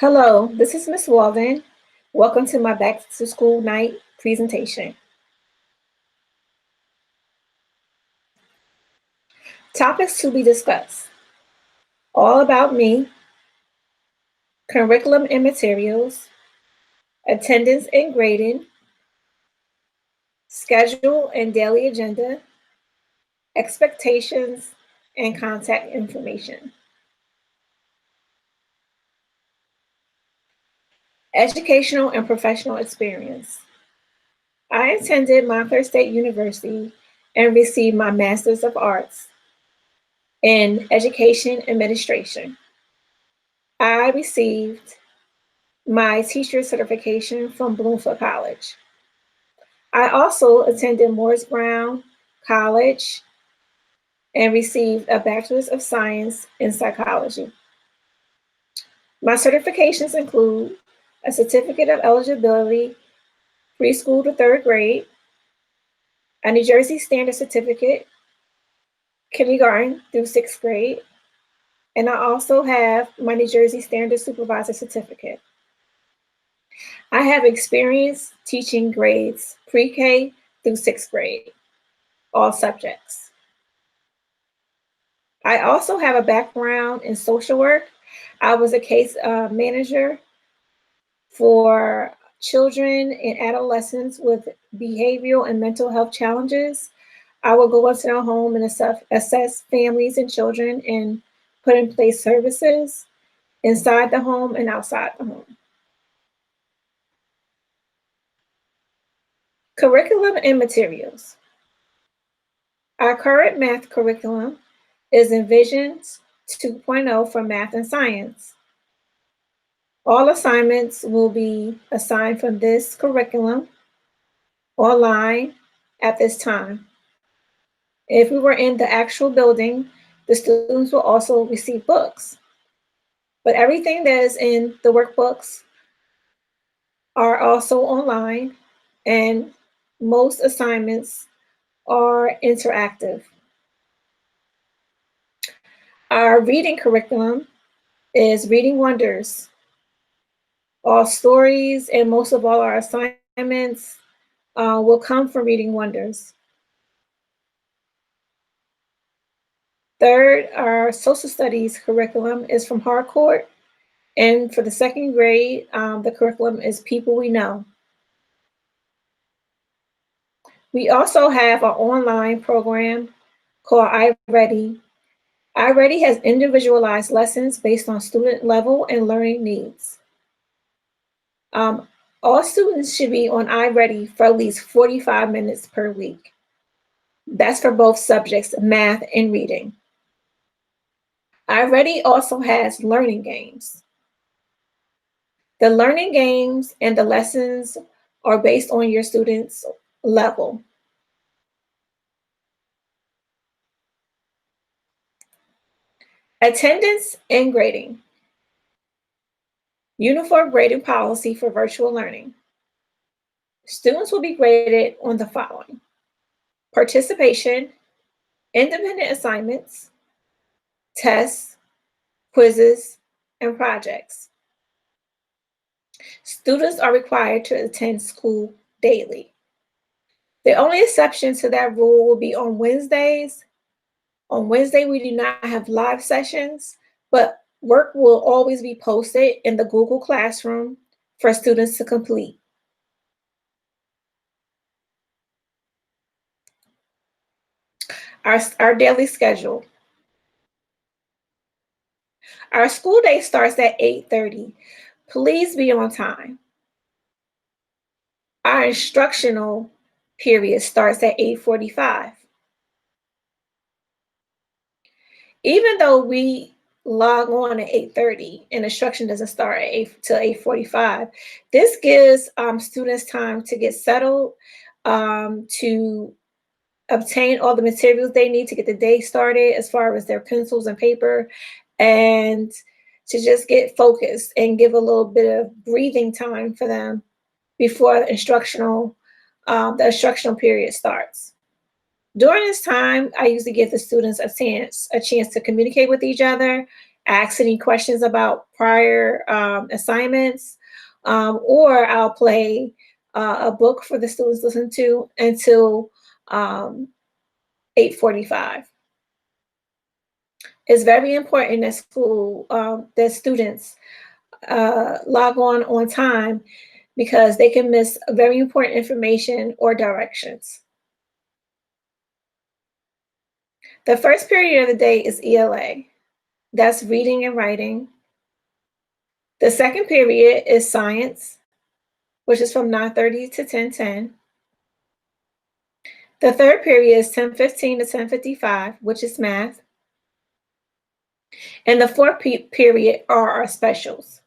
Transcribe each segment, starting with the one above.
Hello, this is Miss Walden. Welcome to my back to school night presentation. Topics to be discussed: all about me, curriculum and materials, attendance and grading, schedule and daily agenda, expectations, and contact information. Educational and professional experience. I attended Montclair State University and received my Master's of Arts in Education Administration. I received my teacher certification from Bloomfield College. I also attended Morris Brown College and received a Bachelor's of Science in Psychology. My certifications include a certificate of eligibility, preschool to third grade, a New Jersey Standard Certificate, kindergarten through sixth grade, and I also have my New Jersey Standard Supervisor Certificate. I have experience teaching grades pre-K through sixth grade, all subjects. I also have a background in social work. I was a case manager for children and adolescents with behavioral and mental health challenges. I will go into their home and assess families and children and put in place services inside the home and outside the home. Curriculum and materials. Our current math curriculum is Envisions 2.0 for math and science. All assignments will be assigned from this curriculum online at this time. If we were in the actual building, the students will also receive books. But everything that is in the workbooks are also online, and most assignments are interactive. Our reading curriculum is Reading Wonders. All stories and most of all our assignments will come from Reading Wonders. Third, our social studies curriculum is from Harcourt. And for the second grade, the curriculum is People We Know. We also have our online program called iReady. iReady has individualized lessons based on student level and learning needs. All students should be on iReady for at least 45 minutes per week. That's for both subjects, math and reading. iReady also has learning games. The learning games and the lessons are based on your students' level. Attendance and grading. Uniform grading policy for virtual learning. Students will be graded on the following: participation, independent assignments, tests, quizzes, and projects. Students are required to attend school daily. The only exception to that rule will be on Wednesdays. On Wednesday, we do not have live sessions, but work will always be posted in the Google Classroom for students to complete. Our daily schedule. Our school day starts at 8:30. Please be on time. Our instructional period starts at 8:45. Even though we log on at 8:30 and instruction doesn't start at 8 till 8:45, this gives students time to get settled, to obtain all the materials they need to get the day started as far as their pencils and paper, and to just get focused and give a little bit of breathing time for them before the instructional period starts. During this time, I usually give the students a chance to communicate with each other ask any questions about prior assignments, or I'll play a book for the students to listen to until 8:45. It's very important that school, that students log on time because they can miss very important information or directions. The first period of the day is ELA. That's reading and writing. The second period is science, which is from 9:30 to 10:10. The third period is 10:15 to 10:55, which is math. And the fourth period are our specials.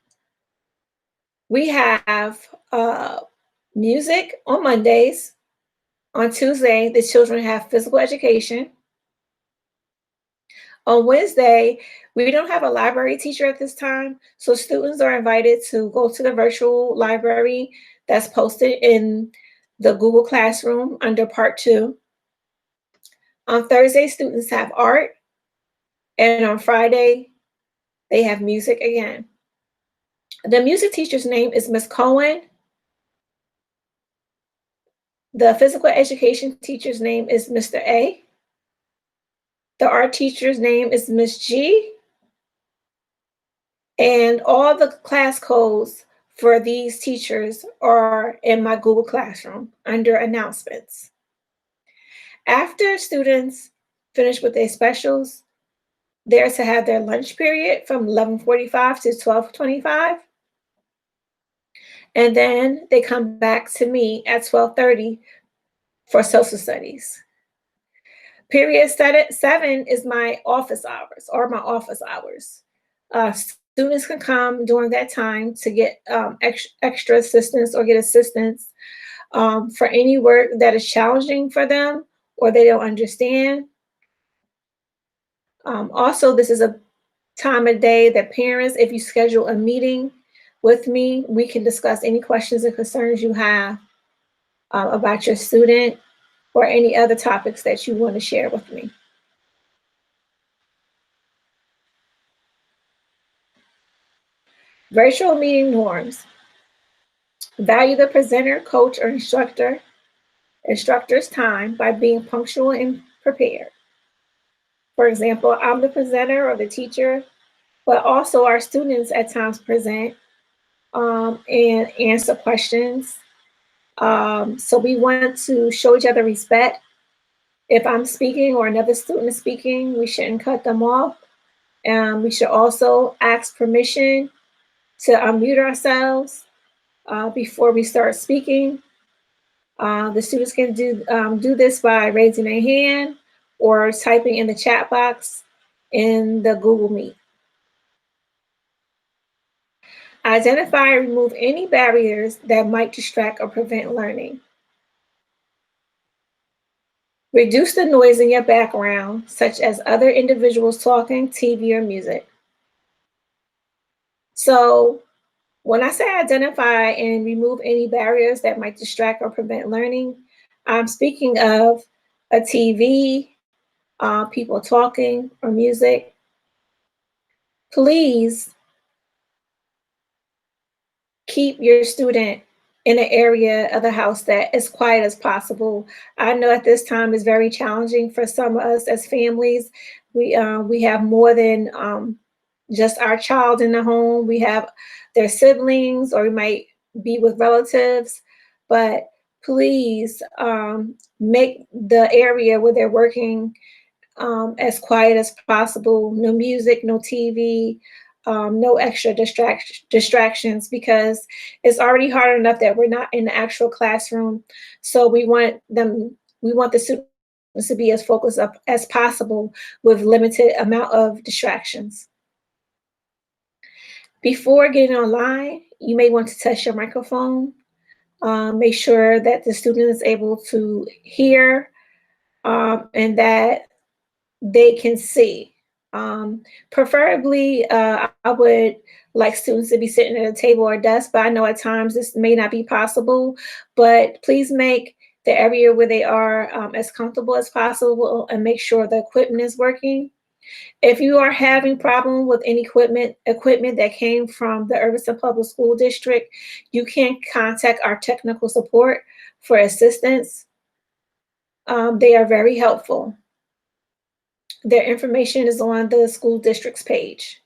We have music on Mondays. On Tuesday, the children have physical education. On Wednesday, we don't have a library teacher at this time, so students are invited to go to the virtual library that's posted in the Google Classroom under Part 2. On Thursday, students have art, and on Friday, they have music again. The music teacher's name is Miss Cohen. The physical education teacher's name is Mr. A. The art teacher's name is Miss G. And all the class codes for these teachers are in my Google Classroom under announcements. After students finish with their specials, they're to have their lunch period from 11:45 to 12:25. And then they come back to me at 12:30 for social studies. Period 7 is my office hours or my office hours. Students can come during that time to get extra assistance or get assistance for any work that is challenging for them or they don't understand. Also, this is a time of day that parents, if you schedule a meeting with me, we can discuss any questions and concerns you have about your student or any other topics that you want to share with me. Virtual meeting norms. Value the presenter, coach, or instructor's time by being punctual and prepared. For example, I'm the presenter or the teacher, but also our students at times present and answer questions. So we want to show each other respect. If I'm speaking or another student is speaking, we shouldn't cut them off. We should also ask permission to unmute ourselves before we start speaking. The students can do this by raising their hand or typing in the chat box in the Google Meet. Identify and remove any barriers that might distract or prevent learning. Reduce the noise in your background, such as other individuals talking, TV, or music. So when I say identify and remove any barriers that might distract or prevent learning, I'm speaking of a TV, people talking, or music. Please keep your student in an area of the house that is quiet as possible. I know at this time is very challenging for some of us as families. We have more than just our child in the home. We have their siblings, or we might be with relatives. But please make the area where they're working as quiet as possible. No music, no TV, no extra distractions, because it's already hard enough that we're not in the actual classroom. So we want the students to be as focused up as possible with limited amount of distractions. Before getting online, you may want to test your microphone. Make sure that the student is able to hear and that they can see. Preferably, I would like students to be sitting at a table or desk, but I know at times this may not be possible. But please make the area where they are as comfortable as possible and make sure the equipment is working. If you are having problem with any equipment that came from the Irvington Public School District, you can contact our technical support for assistance. They are very helpful. Their information is on the school district's page.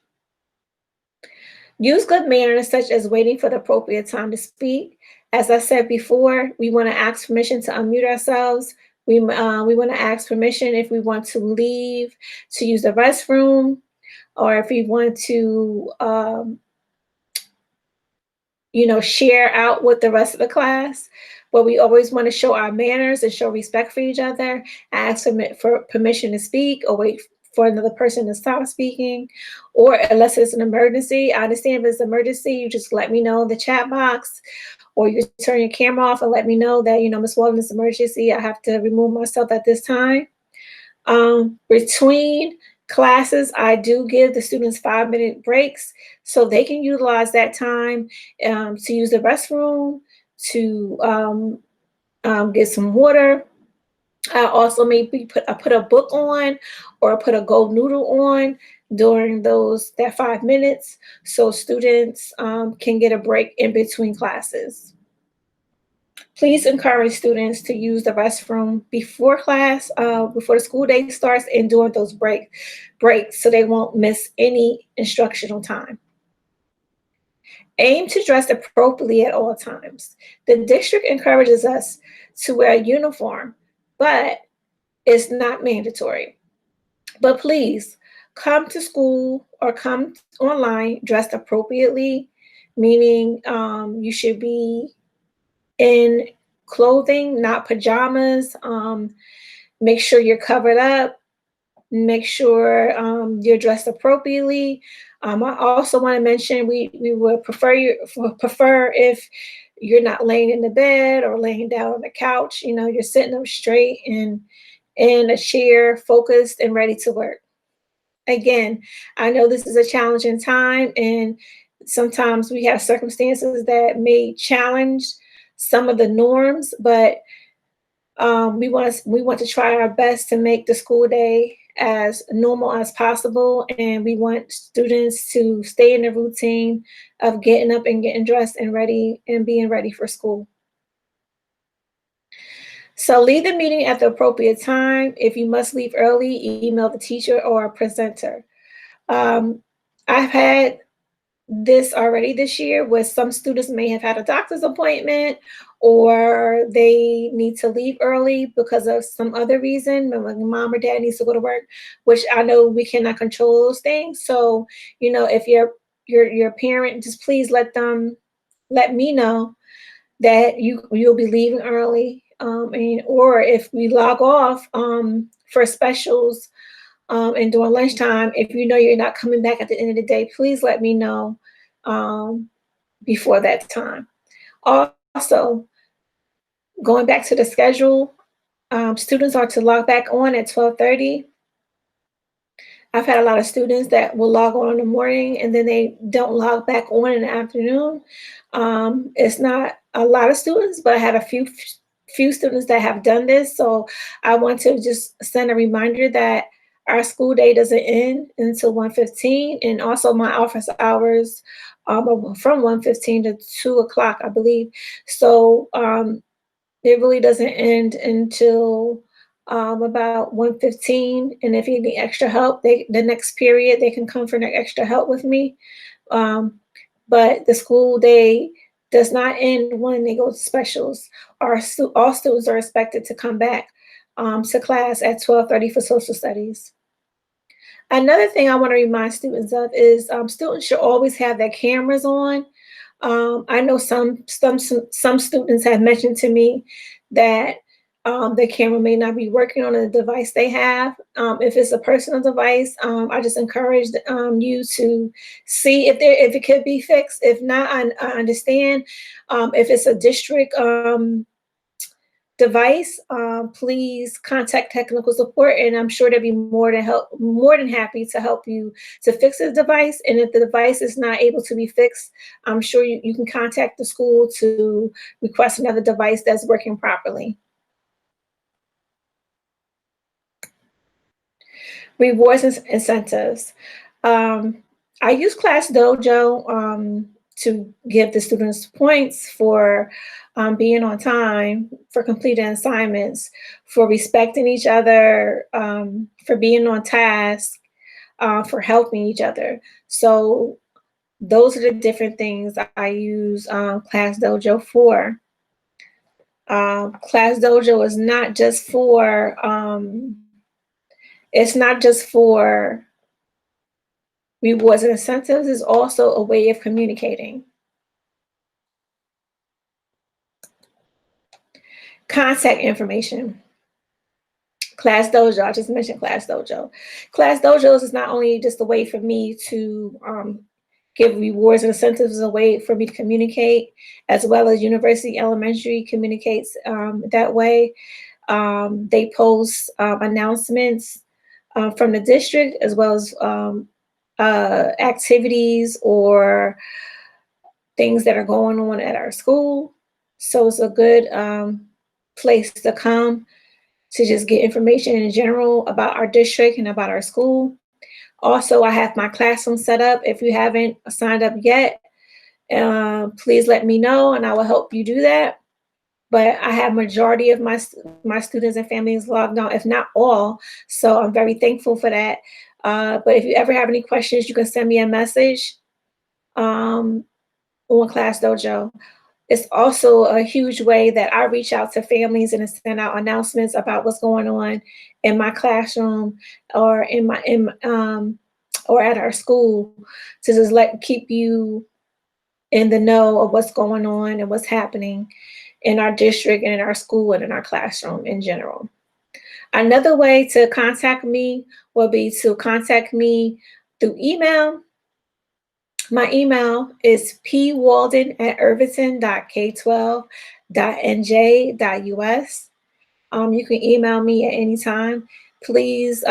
Use good manners such as waiting for the appropriate time to speak. As I said before, we want to ask permission to unmute ourselves. We want to ask permission if we want to leave to use the restroom, or if we want to share out with the rest of the class. But we always want to show our manners and show respect for each other, ask for permission to speak, or wait for another person to stop speaking, or unless it's an emergency. I understand if it's an emergency, you just let me know in the chat box, or you turn your camera off and let me know that, Miss Walden, it's an emergency. I have to remove myself at this time. Between classes, I do give the students 5-minute breaks so they can utilize that time to use the restroom, to get some water. I also maybe put a book on or put a gold noodle on during that 5 minutes so students can get a break in between classes. Please encourage students to use the restroom before class, before the school day starts, and during those breaks so they won't miss any instructional time. Aim to dress appropriately at all times. The district encourages us to wear a uniform, but it's not mandatory. But please come to school or come online dressed appropriately, meaning you should be in clothing, not pajamas. Make sure you're covered up. Make sure you're dressed appropriately. I also want to mention we would prefer if you're not laying in the bed or laying down on the couch. You're sitting up straight and in a chair, focused and ready to work. Again, I know this is a challenging time, and sometimes we have circumstances that may challenge some of the norms, but we want to try our best to make the school day as normal as possible, and we want students to stay in the routine of getting up and getting dressed and ready and being ready for school. So leave the meeting at the appropriate time. If you must leave early, email the teacher or a presenter. I've had this already this year where some students may have had a doctor's appointment or they need to leave early because of some other reason. Like mom or dad needs to go to work, which I know we cannot control those things. So, if your parent, just please let me know that you'll be leaving early. Or if we log off for specials and during lunchtime, if you're not coming back at the end of the day, please let me know before that time. Also, going back to the schedule, students are to log back on at 12:30. I've had a lot of students that will log on in the morning and then they don't log back on in the afternoon. It's not a lot of students, but I have a few students that have done this. So I want to just send a reminder that our school day doesn't end until 1:15, and also my office hours from 1:15 to 2 o'clock, I believe. So it really doesn't end until about 1:15, and if you need extra help, the next period they can come for extra help with me. But the school day does not end when they go to specials. All students are expected to come back to class at 12:30 for social studies. Another thing I want to remind students of is students should always have their cameras on. I know some students have mentioned to me that the camera may not be working on the device they have. If it's a personal device, I just encourage you to see if it could be fixed. If not, I understand. If it's a district device, please contact technical support, and I'm sure they'll be more than happy to help you to fix the device. And if the device is not able to be fixed, I'm sure you can contact the school to request another device that's working properly. Rewards and incentives. I use Class Dojo to give the students points for being on time, for completing assignments, for respecting each other, for being on task, for helping each other. So those are the different things I use Class Dojo for. Class Dojo is not just for it's not just for rewards and incentives, it's also a way of communicating. Contact information. Class Dojo, I just mentioned Class Dojo. Class Dojos is not only just a way for me to give rewards and incentives, is a way for me to communicate, as well as University Elementary communicates that way. They post announcements from the district, as well as activities or things that are going on at our school. So it's a good place to come to just get information in general about our district and about our school. Also, I have my classroom set up. If you haven't signed up yet, please let me know and I will help you do that. But I have majority of my students and families logged on, if not all. So I'm very thankful for that. But if you ever have any questions, you can send me a message on Class Dojo. It's also a huge way that I reach out to families and send out announcements about what's going on in my classroom or or at our school, to just keep you in the know of what's going on and what's happening in our district and in our school and in our classroom in general. Another way to contact me will be to contact me through email. My email is pwalden@irvington.k12.nj.us. You can email me at any time. Please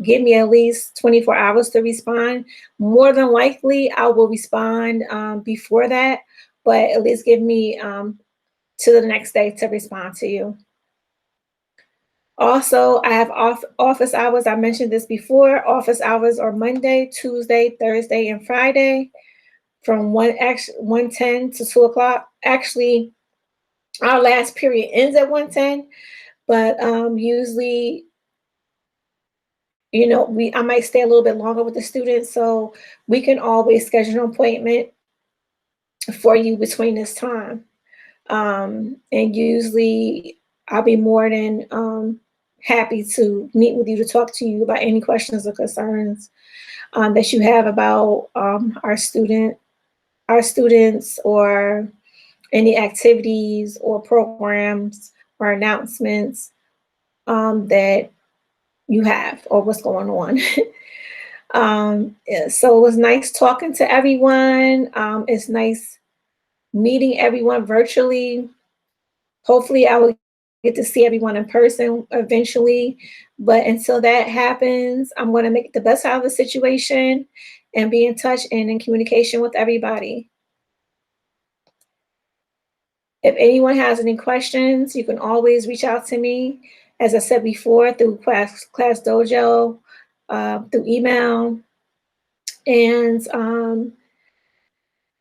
give me at least 24 hours to respond. More than likely, I will respond before that, but at least give me to the next day to respond to you. Also, I have office hours. I mentioned this before. Office hours are Monday, Tuesday, Thursday, and Friday from 1:10 to 2 o'clock. Actually, our last period ends at 1:10, but usually, I might stay a little bit longer with the students, so we can always schedule an appointment for you between this time. And usually I'll be more than happy to meet with you to talk to you about any questions or concerns that you have about our students or any activities or programs or announcements that you have or what's going on. So it was nice talking to everyone. It's nice meeting everyone virtually. Hopefully I will get to see everyone in person eventually. But until that happens, I'm going to make the best out of the situation and be in touch and in communication with everybody. If anyone has any questions, you can always reach out to me, as I said before, through Class Dojo, through email, and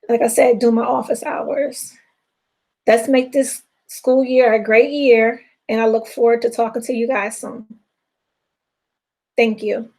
like I said, do my office hours. Let's make this school year a great year, and I look forward to talking to you guys soon. Thank you.